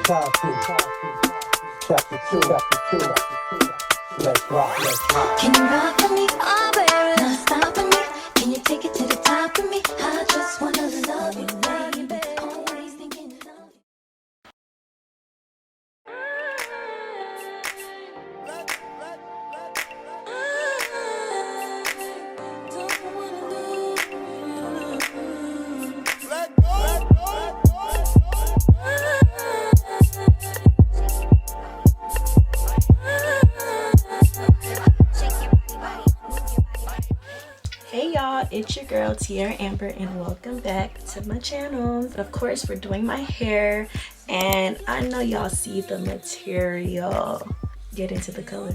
Chapter 2. Let's rock. Can you rock for me? Oh, baby, not stopping me. Can you take it to the top of me? I just wanna love you, baby. Always thinking of you. Hey y'all, it's your girl Ms.Tieraamber and welcome back to my channel. Of course, we're doing my hair and I know y'all see the material. Get into the color.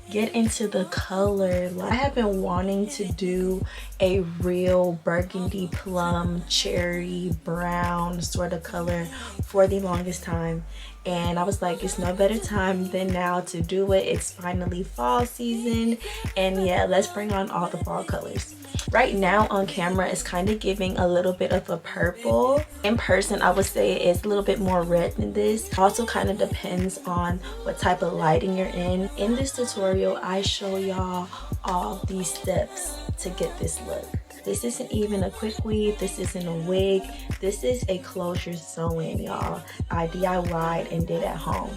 Get into the color. I have been wanting to do a real burgundy plum cherry brown sort of color for the longest time, and I was like, it's no better time than now to do it. It's finally fall season, and yeah, let's bring on all the fall colors. Right now on camera it's kind of giving a little bit of a purple. In person I would say it's a little bit more red than this. Also kind of depends on what type of lighting you're in. In this tutorial I show y'all all these steps to get this look. This isn't even a quick weave, this isn't a wig, this is a closure sew-in, y'all. I DIY'd and did at home.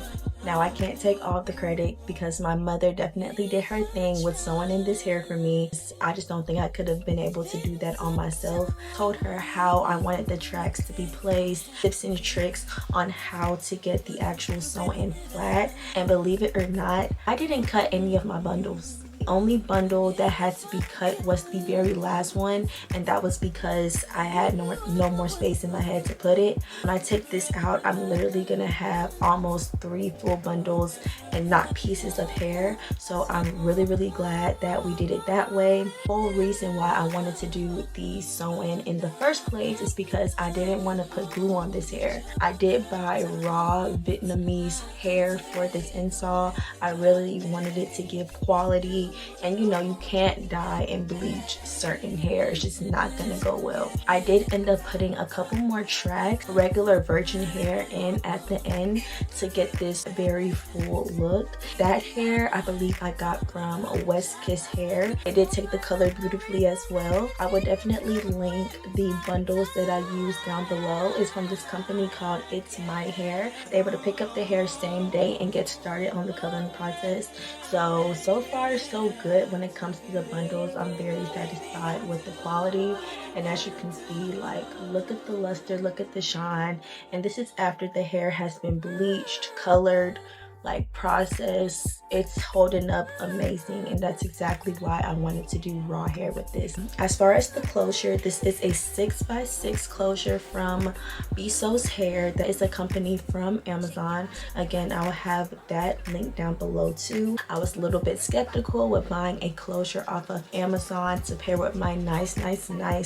Now I can't take all the credit because my mother definitely did her thing with sewing in this hair for me. I just don't think I could have been able to do that on myself. Told her how I wanted the tracks to be placed, tips and tricks on how to get the actual sew-in flat. And believe it or not, I didn't cut any of my bundles. The only bundle that had to be cut was the very last one, and that was because I had no more space in my head to put it. When I take this out, I'm literally gonna have almost 3 full bundles and not pieces of hair. So I'm really glad that we did it that way. The whole reason why I wanted to do the sew-in in the first place is because I didn't want to put glue on this hair. I did buy raw Vietnamese hair for this install. I really wanted it to give quality. And you know, you can't dye and bleach certain hair, it's just not gonna go well. I did end up putting a couple more tracks, regular virgin hair in at the end to get this very full look. That hair I believe I got from West Kiss Hair. It did take the color beautifully as well. I would definitely link the bundles that I used down below. It's from this company called It's My Hair. I was able to pick up the hair same day and get started on the coloring process. So far so good when it comes to the bundles. I'm very satisfied with the quality, and as you can see, like, look at the luster, look at the shine. And this is after the hair has been bleached, colored, like processed. It's holding up amazing, and that's exactly why I wanted to do raw hair with this. As far as the closure, this is a 6x6 closure from Bezos Hair. That is a company from Amazon. Again, I will have that link down below too. I was a little bit skeptical with buying a closure off of Amazon to pair with my nice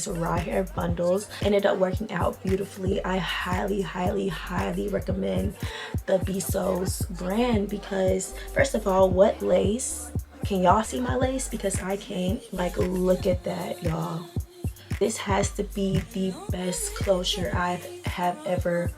raw hair bundles. Ended up working out beautifully. I highly recommend the Bezos brand because, first of all, what lace? Can y'all see my lace? Because I can't. Like, look at that, y'all. This has to be the best closure I have ever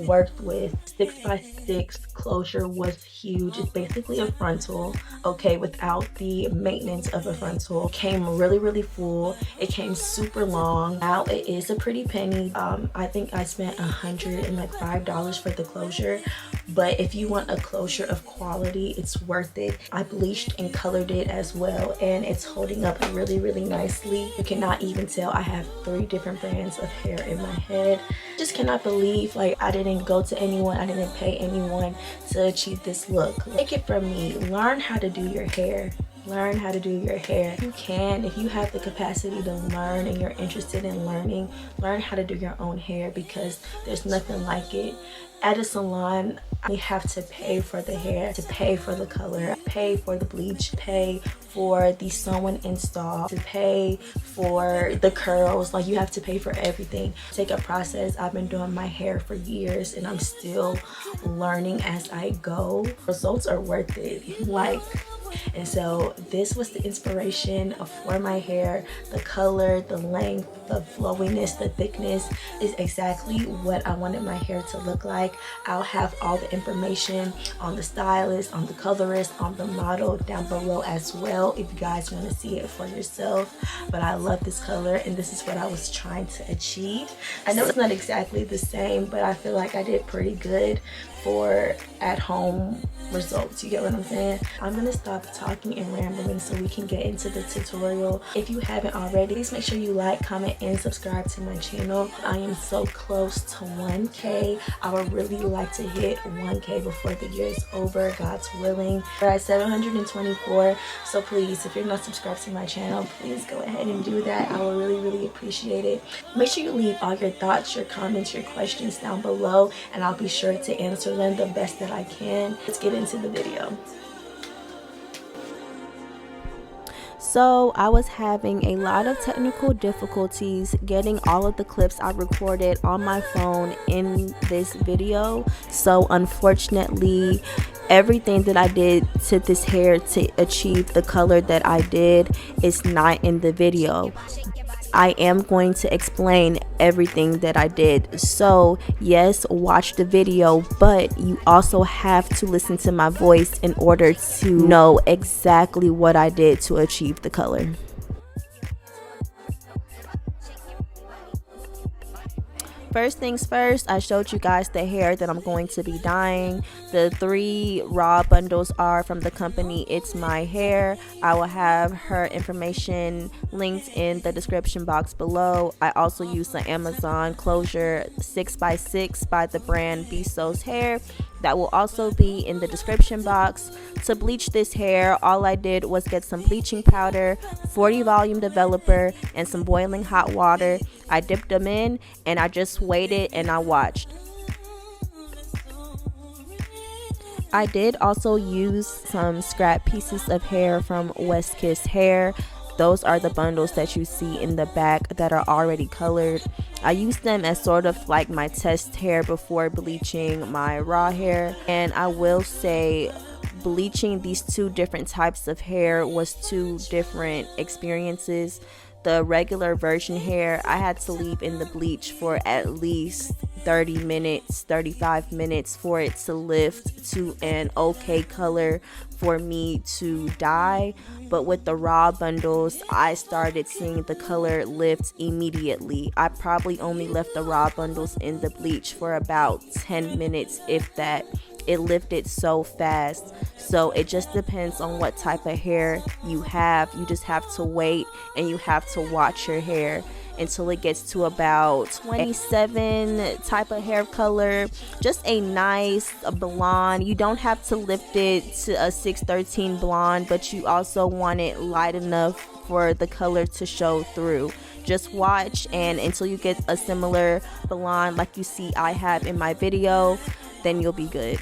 worked with. 6x6 closure was huge. It's basically a frontal, okay, without the maintenance of a frontal. It came really full. It came super long. Now it is a pretty penny. I think I spent $105 for the closure, but if you want a closure of quality, it's worth it. I bleached and colored it as well, and it's holding up really nicely. You cannot even tell I have 3 different brands of hair in my head. Just cannot believe, like, I didn't go to anyone, I didn't pay anyone to achieve this look. Take it from me, learn how to do your hair. Learn how to do your hair. You can, if you have the capacity to learn and you're interested in learning, learn how to do your own hair, because there's nothing like it. At a salon, you have to pay for the hair, to pay for the color, pay for the bleach, pay for the sew-in install, to pay for the curls. Like, you have to pay for everything. Take a process. I've been doing my hair for years and I'm still learning as I go. Results are worth it. Like, And so this was the inspiration for my hair. The color, the length, the flowiness, the thickness is exactly what I wanted my hair to look like. I'll have all the information on the stylist, on the colorist, on the model down below as well if you guys want to see it for yourself. But I love this color and this is what I was trying to achieve. I know it's not exactly the same, but I feel like I did pretty good for at-home results. You get what I'm saying? I'm gonna stop talking and rambling so we can get into the tutorial. If you haven't already, please make sure you like, comment, and subscribe to my channel. I am so close to 1K. I would really like to hit 1K before the year is over, God's willing. We're at 724, so please, if you're not subscribed to my channel, please go ahead and do that. I would really appreciate it. Make sure you leave all your thoughts, your comments, your questions down below, and I'll be sure to answer them the best that I can. Let's get into the video. So I was having a lot of technical difficulties getting all of the clips I recorded on my phone in this video. So unfortunately, everything that I did to this hair to achieve the color that I did is not in the video. I am going to explain everything that I did. So yes, watch the video, but you also have to listen to my voice in order to know exactly what I did to achieve the color. First things first, I showed you guys the hair that I'm going to be dyeing. The 3 raw bundles are from the company It's My Hair. I will have her information linked in the description box below. I also used the Amazon closure 6x6 by the brand Bezos Hair. That will also be in the description box. To bleach this hair, all I did was get some bleaching powder, 40 volume developer, and some boiling hot water. I dipped them in and I just waited and I watched. I did also use some scrap pieces of hair from West Kiss Hair. Those are the bundles that you see in the back that are already colored. I used them as sort of like my test hair before bleaching my raw hair. And I will say, bleaching these 2 different types of hair was 2 different experiences. The regular virgin hair, I had to leave in the bleach for at least 30 minutes, 35 minutes for it to lift to an okay color for me to dye. But with the raw bundles, I started seeing the color lift immediately. I probably only left the raw bundles in the bleach for about 10 minutes, if that. It lifted so fast. So it just depends on what type of hair you have. You just have to wait and you have to watch your hair until it gets to about 27 type of hair color. Just a nice blonde. You don't have to lift it to a 613 blonde, but you also want it light enough for the color to show through. Just watch, and until you get a similar blonde like you see I have in my video, then you'll be good.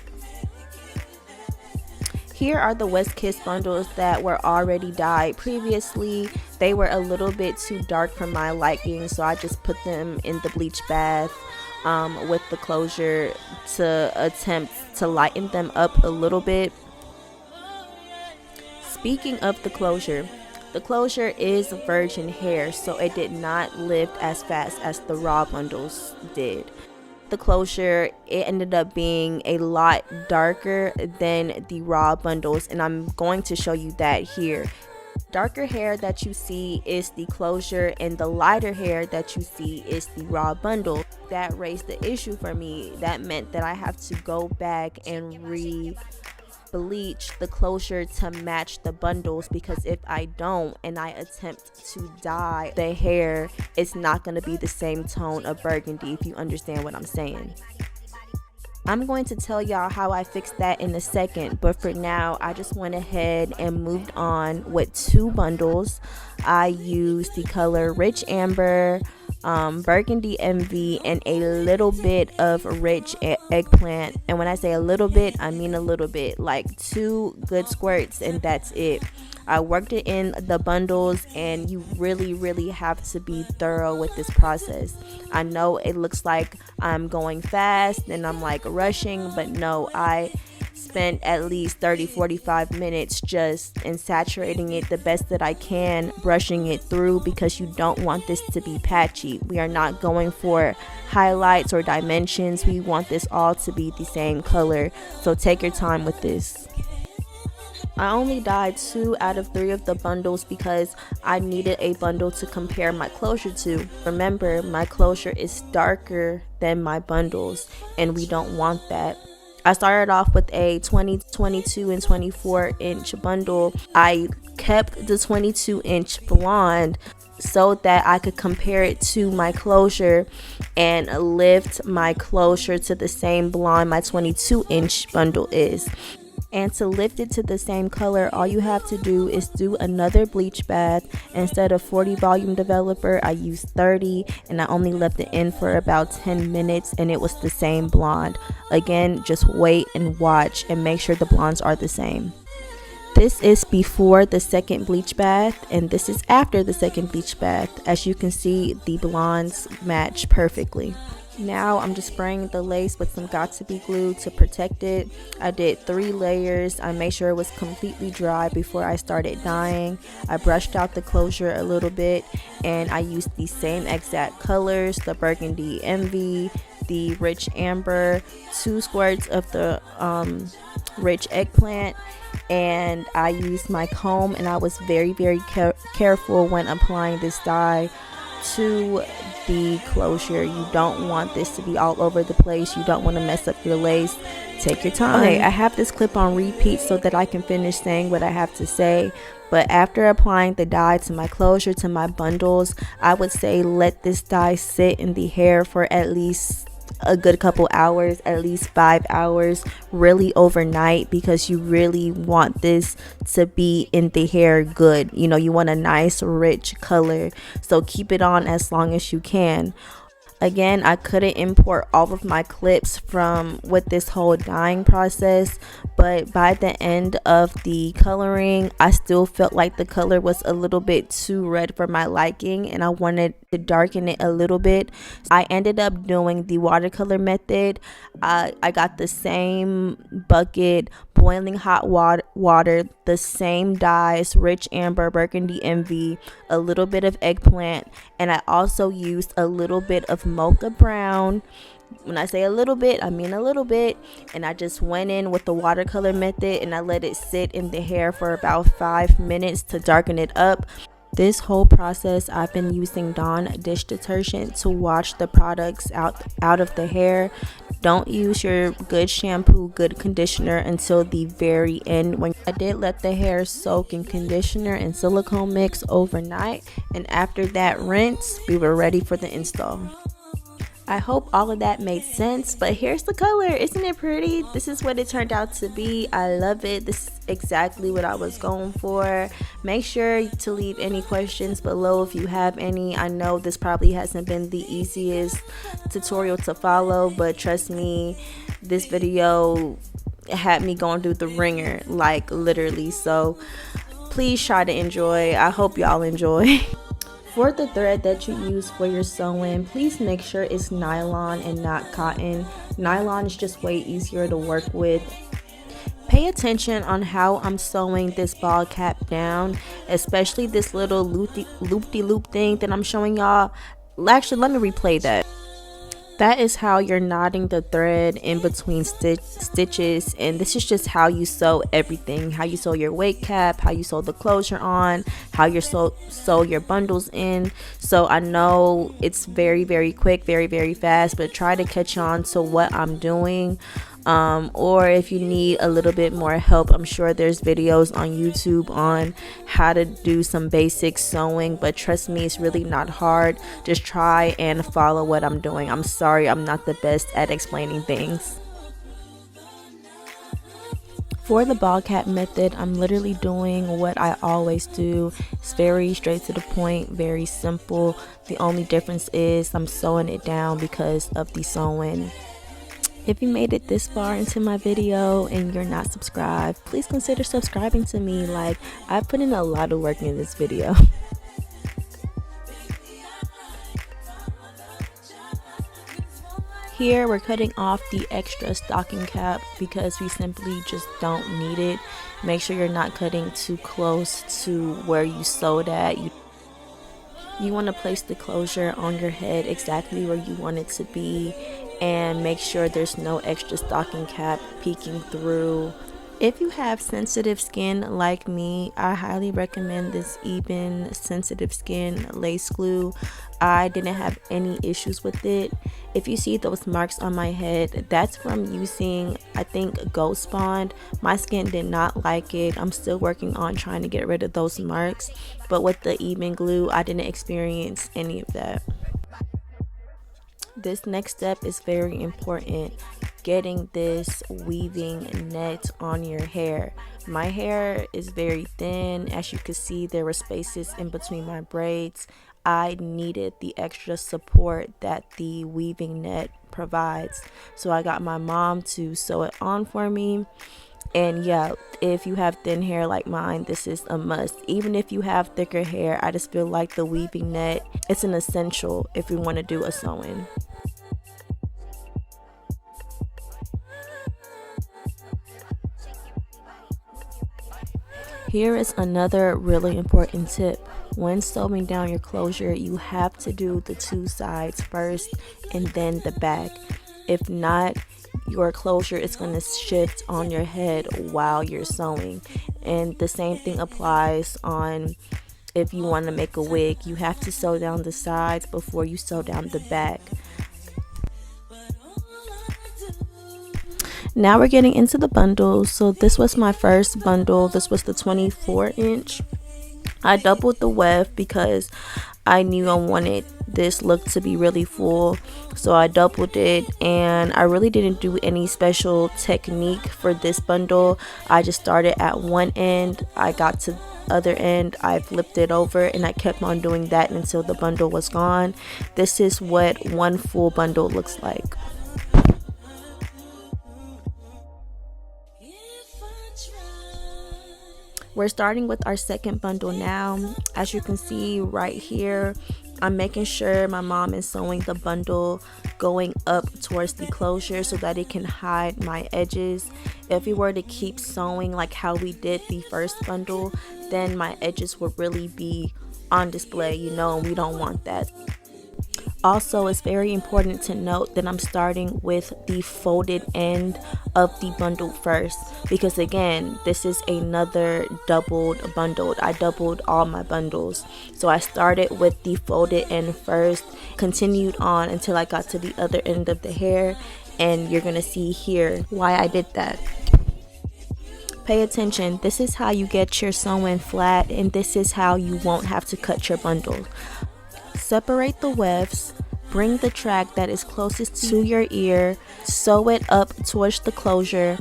Here are the West Kiss bundles that were already dyed previously. They were a little bit too dark for my liking, so I just put them in the bleach bath with the closure to attempt to lighten them up a little bit. Speaking of the closure is virgin hair, so it did not lift as fast as the raw bundles did. The closure, it ended up being a lot darker than the raw bundles, and I'm going to show you that here. Darker hair that you see is the closure, and the lighter hair that you see is the raw bundle. That raised the issue for me. That meant that I have to go back and bleach the closure to match the bundles, because if I don't and I attempt to dye the hair, it's not going to be the same tone of burgundy, if you understand what I'm saying. I'm going to tell y'all how I fixed that in a second, but for now I just went ahead and moved on with 2 bundles. I used the color Rich Amber, Burgundy MV, and a little bit of Rich Eggplant. And when I say a little bit, I mean a little bit, like 2 good squirts, and that's it. I worked it in the bundles, and you really have to be thorough with this process. I know it looks like I'm going fast and I'm like rushing, but no, I spent at least 30-45 minutes just in saturating it the best that I can, brushing it through, because you don't want this to be patchy. We are not going for highlights or dimensions. We want this all to be the same color, so take your time with this. I only dyed 2 out of 3 of the bundles because I needed a bundle to compare my closure to. Remember, my closure is darker than my bundles, and we don't want that. I started off with a 20, 22, and 24 inch bundle. I kept the 22-inch blonde so that I could compare it to my closure and lift my closure to the same blonde my 22-inch bundle is. And to lift it to the same color, all you have to do is do another bleach bath. Instead of 40 volume developer, I used 30, and I only left it in for about 10 minutes, and it was the same blonde. Again, just wait and watch and make sure the blondes are the same. This is before the second bleach bath, and this is after the second bleach bath. As you can see, the blondes match perfectly. Now I'm just spraying the lace with some Got2b glue to protect it. I did 3 layers. I made sure it was completely dry before I started dyeing. I brushed out the closure a little bit, and I used the same exact colors, the Burgundy Envy, the rich amber, 2 squirts of the rich eggplant, and I used my comb, and I was very careful when applying this dye to the closure. You don't want this to be all over the place. You don't want to mess up your lace. Take your time. Okay, I have this clip on repeat so that I can finish saying what I have to say. But after applying the dye to my closure, to my bundles, I would say let this dye sit in the hair for at least a good couple hours, at least 5 hours, really overnight, because you really want this to be in the hair good. You know, you want a nice rich color, so keep it on as long as you can. Again, I couldn't import all of my clips from with this whole dyeing process, but by the end of the coloring, I still felt like the color was a little bit too red for my liking, and I wanted to darken it a little bit. I ended up doing the watercolor method. I got the same bucket, boiling hot water, the same dyes, rich amber, burgundy envy, a little bit of eggplant, and I also used a little bit of mocha brown. When I say a little bit, I mean a little bit. And I just went in with the watercolor method, and I let it sit in the hair for about 5 minutes to darken it up. This whole process, I've been using Dawn dish detergent to wash the products out of the hair. Don't use your good shampoo, good conditioner until the very end. When I did let the hair soak in conditioner and silicone mix overnight, and after that rinse, we were ready for the install. I hope all of that made sense, but here's the color. Isn't it pretty? This is what it turned out to be. I love it. This is exactly what I was going for. Make sure to leave any questions below if you have any. I know this probably hasn't been the easiest tutorial to follow, but trust me, this video had me going through the ringer, like literally. So please try to enjoy. I hope y'all enjoy. For the thread that you use for your sewing, please make sure it's nylon and not cotton. Nylon is just way easier to work with. Pay attention on how I'm sewing this ball cap down, especially this little loop-de-loop thing that I'm showing y'all. Actually, let me replay that. That is how you're knotting the thread in between stitches, and this is just how you sew everything. How you sew your weight cap, how you sew the closure on, how you sew your bundles in. So I know it's very quick, very fast, but try to catch on to what I'm doing. Or if you need a little bit more help, I'm sure there's videos on YouTube on how to do some basic sewing, but trust me, it's really not hard. Just try and follow what I'm doing. I'm sorry, I'm not the best at explaining things. For the ball cap method, I'm literally doing what I always do. It's very straight to the point, very simple. The only difference is I'm sewing it down because of the sewing. If you made it this far into my video and you're not subscribed, please consider subscribing to me. Like, I put in a lot of work in this video. Here we're cutting off the extra stocking cap because we simply just don't need it. Make sure you're not cutting too close to where you sewed at. You want to place the closure on your head exactly where you want it to be, and make sure there's no extra stocking cap peeking through. If you have sensitive skin like me, I highly recommend this Even Sensitive Skin Lace Glue. I didn't have any issues with it. If you see those marks on my head, that's from using, I think, Ghost Bond. My skin did not like it. I'm still working on trying to get rid of those marks. But with the Even glue, I didn't experience any of that. This next step is very important, getting this weaving net on your hair. My hair is very thin. As you can see, there were spaces in between my braids. I needed the extra support that the weaving net provides. So I got my mom to sew it on for me. And yeah, if you have thin hair like mine, this is a must. Even if you have thicker hair, I just feel like the weaving net, it's an essential if you want to do a sewing. Here is another really important tip. When sewing down your closure, you have to do the two sides first and then the back. If not, your closure is going to shift on your head while you're sewing. And the same thing applies on if you want to make a wig. You have to sew down the sides before you sew down the back. Now we're getting into the bundles. So this was my first bundle. This was the 24-inch. I doubled the weft because I knew I wanted this look to be really full, so I doubled it, and I really didn't do any special technique for this bundle. I just started at one end, I got to the other end, I flipped it over, and I kept on doing that until the bundle was gone. This is what one full bundle looks like. We're starting with our second bundle now. As you can see right here, I'm making sure my mom is sewing the bundle going up towards the closure so that it can hide my edges. If we were to keep sewing like how we did the first bundle, then my edges would really be on display, you know, and we don't want that. Also, it's very important to note that I'm starting with the folded end of the bundle first, because again, this is another doubled bundle. I doubled all my bundles. So I started with the folded end first, continued on until I got to the other end of the hair, and you're gonna see here why I did that. Pay attention, this is how you get your sewing flat, and this is how you won't have to cut your bundle. Separate the wefts, bring the track that is closest to your ear, sew it up towards the closure,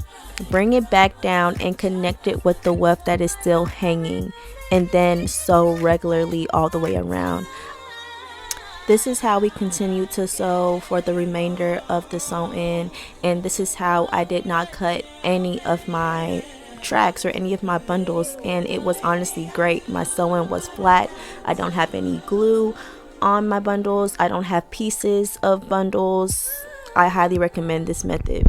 bring it back down and connect it with the weft that is still hanging, and then sew regularly all the way around. This is how we continue to sew for the remainder of the sew-in, and this is how I did not cut any of my tracks or any of my bundles, and it was honestly great. My sewing was flat. I don't have any glue on my bundles. I don't have pieces of bundles. I highly recommend this method.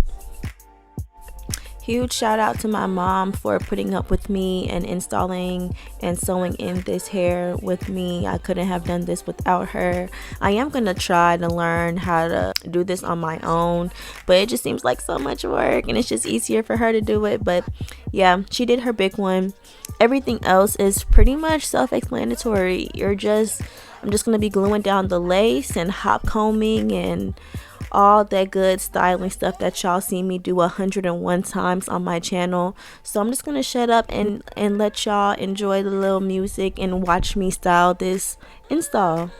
Huge shout out to my mom for putting up with me and installing and sewing in this hair with me. I couldn't have done this without her. I am gonna try to learn how to do this on my own, but it just seems like so much work, and it's just easier for her to do it. But yeah, she did her big one. Everything else is pretty much self-explanatory. I'm just gonna be gluing down the lace and hop combing and all that good styling stuff that y'all see me do 101 times on my channel. So I'm just gonna shut up and let y'all enjoy the little music and watch me style this install.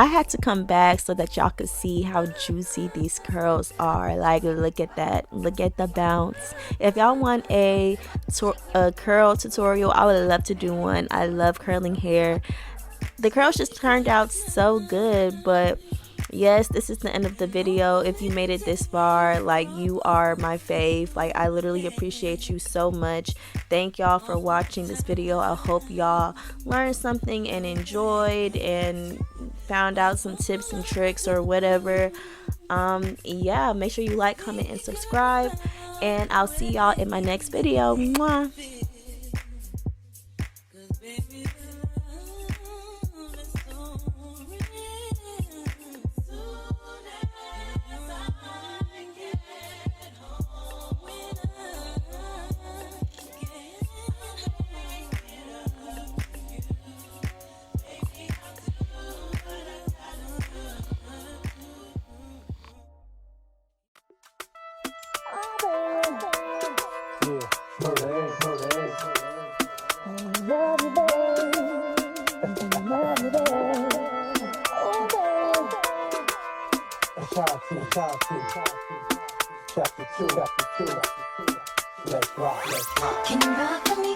I had to come back so that y'all could see how juicy these curls are. Like, look at that. Look at the bounce. If y'all want a curl tutorial, I would love to do one. I love curling hair. The curls just turned out so good. But yes, this is the end of the video. If you made it this far, like, you are my fave. Like, I literally appreciate you so much. Thank y'all for watching this video. I hope y'all learned something and enjoyed and found out some tips and tricks or whatever. Yeah, make sure you like, comment, and subscribe, and I'll see y'all in my next video. Mwah. Yeah, murder, murder, Chapter 2, let's rock, let's rock. Can you rock with me?